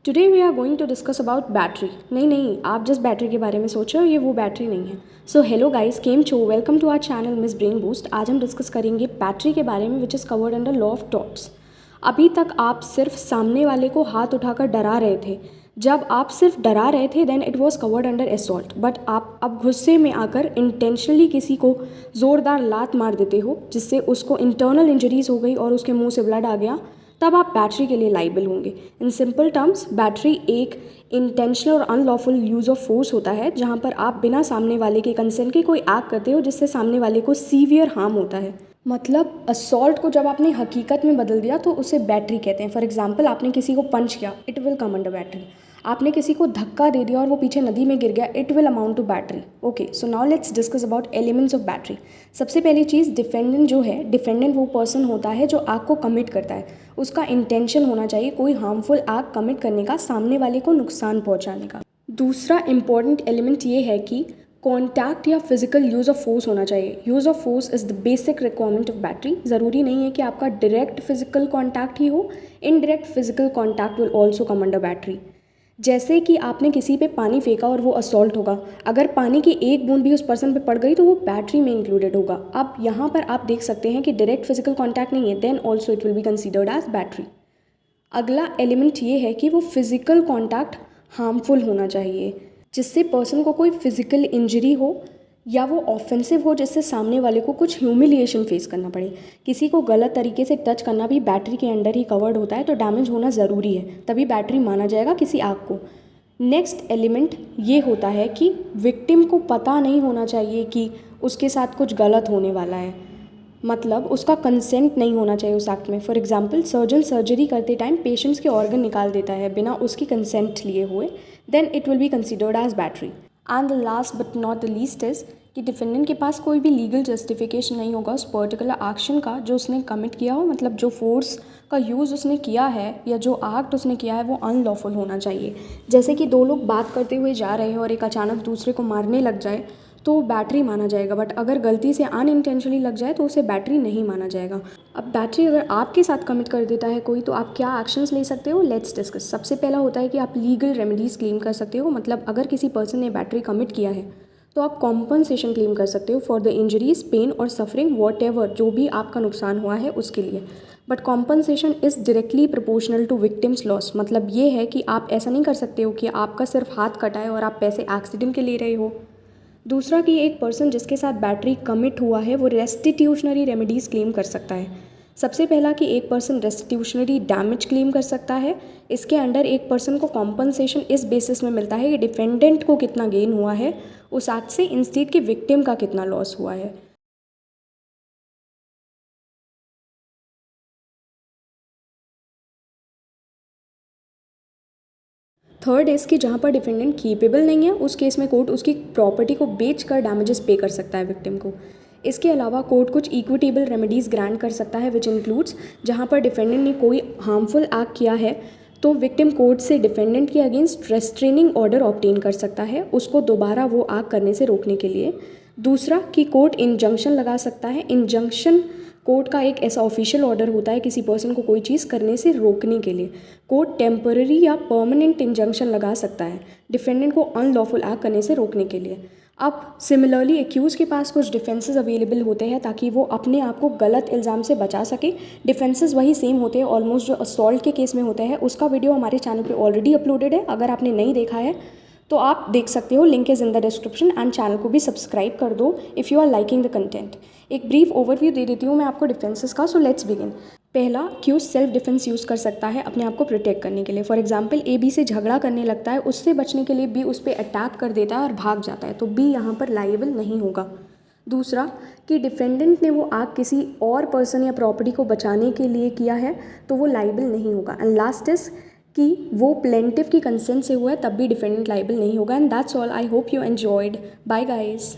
Today we are going to discuss about battery. नहीं, आप जिस बैटरी के बारे में सोच रहे हो ये वो बैटरी नहीं है। सो हेलो गाइस, केम छो, welcome to our channel Miss Brain Boost. आज हम डिस्कस करेंगे बैटरी के बारे में which is covered under law of torts. अभी तक आप सिर्फ सामने वाले को हाथ उठाकर डरा रहे थे। जब आप सिर्फ डरा रहे थे then it was covered under assault, but आप अब गुस्से में आकर इंटेंशनली किसी को ज़ोरदार लात मार देते हो जिससे उसको इंटरनल इंजरीज हो गई और उसके मुंह से ब्लड आ गया, तब आप बैटरी के लिए लाइबल होंगे। इन सिंपल टर्म्स, बैटरी एक इंटेंशनल और अनलॉफुल यूज़ ऑफ फोर्स होता है जहाँ पर आप बिना सामने वाले के कंसेंट के कोई एक्ट करते हो जिससे सामने वाले को सीवियर हार्म होता है। मतलब असॉल्ट को जब आपने हकीकत में बदल दिया तो उसे बैटरी कहते हैं। फॉर एग्जाम्पल, आपने किसी को पंच किया, it will come under battery. आपने किसी को धक्का दे दिया और वो पीछे नदी में गिर गया, it will amount to battery. Okay, so now let's discuss about elements of battery. सबसे पहली चीज़, डिफेंडेंट जो है, डिफेंडेंट वो पर्सन होता है जो एक्ट को कमिट करता है। उसका इंटेंशन होना चाहिए कोई हार्मफुल एक्ट कमिट करने का, सामने वाले को नुकसान पहुंचाने का। दूसरा इंपॉर्टेंट एलिमेंट ये है कि कॉन्टैक्ट या फिजिकल यूज़ ऑफ फोर्स होना चाहिए। Use of force is the basic requirement of battery. ज़रूरी नहीं है कि आपका डायरेक्ट फिजिकल कॉन्टैक्ट ही हो, indirect physical contact will also come under battery. जैसे कि आपने किसी पे पानी फेंका और वो असॉल्ट होगा, अगर पानी की एक बूंद भी उस पर्सन पे पड़ गई तो वो बैटरी में इंक्लूडेड होगा। अब यहाँ पर आप देख सकते हैं कि डायरेक्ट फिजिकल कॉन्टैक्ट नहीं है, then also it will be considered as battery. अगला एलिमेंट ये है कि वो फिजिकल कॉन्टैक्ट हार्मफुल होना चाहिए, जिससे पर्सन को कोई फिजिकल इंजरी हो या वो ऑफेंसिव हो जिससे सामने वाले को कुछ ह्यूमिलिएशन फेस करना पड़े। किसी को गलत तरीके से टच करना भी बैटरी के अंडर ही कवर्ड होता है, तो डैमेज होना ज़रूरी है, तभी बैटरी माना जाएगा किसी आग को। नेक्स्ट एलिमेंट ये होता है कि विक्टिम को पता नहीं होना चाहिए कि उसके साथ कुछ गलत होने वाला है, मतलब उसका कंसेंट नहीं होना चाहिए उस एक्ट में। फॉर एग्जांपल, सर्जन सर्जरी करते टाइम पेशेंट्स के ऑर्गन निकाल देता है बिना उसकी कंसेंट लिए हुए, then it will be considered as battery. And the last but not the least is कि डिफेंडेंट के पास कोई भी लीगल जस्टिफिकेशन नहीं होगा उस पर्टिकुलर एक्शन का जो उसने कमिट किया हो, मतलब जो फोर्स का यूज़ उसने किया है या जो एक्ट उसने किया है वो अनलॉफुल होना चाहिए। जैसे कि दो लोग बात करते हुए जा रहे हैं और एक अचानक दूसरे को मारने लग जाए तो वो बैटरी माना जाएगा, बट अगर गलती से अनइंटेंशनली लग जाए तो उसे बैटरी नहीं माना जाएगा। अब बैटरी अगर आपके साथ कमिट कर देता है कोई, तो आप क्या एक्शंस ले सकते हो, लेट्स डिस्कस। सबसे पहला होता है कि आप लीगल रेमेडीज़ क्लेम कर सकते हो। मतलब अगर किसी पर्सन ने बैटरी कमिट किया है तो आप कॉम्पनसेशन क्लेम कर सकते हो फॉर द इंजरीज, पेन और सफरिंग, वॉट एवर जो भी आपका नुकसान हुआ है उसके लिए। But compensation is directly proportional to victims loss. मतलब ये है कि आप ऐसा नहीं कर सकते हो कि आपका सिर्फ हाथ कटा है और आप पैसे एक्सीडेंट के ले रहे हो। दूसरा कि एक पर्सन जिसके साथ बैटरी कमिट हुआ है वो रेस्टिट्यूशनरी रेमेडीज़ क्लेम कर सकता है। सबसे पहला कि एक पर्सन रेस्टिट्यूशनरी डैमेज क्लेम कर सकता है। इसके अंडर एक पर्सन को कॉम्पनसेशन इस बेसिस में मिलता है कि डिफेंडेंट को कितना गेन हुआ है उस एक्ट से, इंस्टेड कि विक्टिम का कितना लॉस हुआ है। थर्ड इज़ कि जहाँ पर डिफेंडेंट कीपेबल नहीं है उस केस में कोर्ट उसकी प्रॉपर्टी को बेच कर डैमेजेस पे कर सकता है विक्टिम को। इसके अलावा कोर्ट कुछ इक्विटेबल रेमेडीज़ ग्रांट कर सकता है विच इंक्लूड्स, जहाँ पर डिफेंडेंट ने कोई हार्मफुल एक्ट किया है तो विक्टिम कोर्ट से डिफेंडेंट के अगेंस्ट रेस्ट्रेनिंग ऑर्डर ऑब्टेन कर सकता है उसको दोबारा वो एक्ट करने से रोकने के लिए। दूसरा कि कोर्ट इंजंक्शन लगा सकता है। इंजंक्शन कोर्ट का एक ऐसा ऑफिशियल ऑर्डर होता है किसी पर्सन को कोई चीज़ करने से रोकने के लिए। कोर्ट टेम्पररी या परमानेंट इंजंक्शन लगा सकता है डिफेंडेंट को अनलॉफुल एक्ट करने से रोकने के लिए। अब सिमिलरली एक्यूज के पास कुछ डिफेंसेस अवेलेबल होते हैं ताकि वो अपने आप को गलत इल्ज़ाम से बचा सके। डिफेंसेस वही सेम होते हैं ऑलमोस्ट जो असॉल्ट के केस में होते हैं। उसका वीडियो हमारे चैनल पे ऑलरेडी अपलोडेड है, अगर आपने नहीं देखा है तो आप देख सकते हो, link is in the description. And channel को भी सब्सक्राइब कर दो if you are liking the content. एक ब्रीफ ओवरव्यू दे देती हूँ मैं आपको डिफेंसेस का, सो लेट्स बिगिन। पहला, क्यूज सेल्फ डिफेंस यूज़ कर सकता है अपने आप को प्रोटेक्ट करने के लिए। फॉर एग्जांपल, ए बी से झगड़ा करने लगता है, उससे बचने के लिए बी उस पर अटैक कर देता है और भाग जाता है, तो बी यहाँ पर लायबल नहीं होगा। दूसरा कि डिफेंडेंट ने वो एक्ट किसी और पर्सन या प्रॉपर्टी को बचाने के लिए किया है तो वो लायबल नहीं होगा। एंड लास्ट इज कि वो प्लेंटिफ की कंसेंट से हुआ है तब भी डिफेंडेंट लायबल नहीं होगा। And that's all. I hope you enjoyed. Bye guys.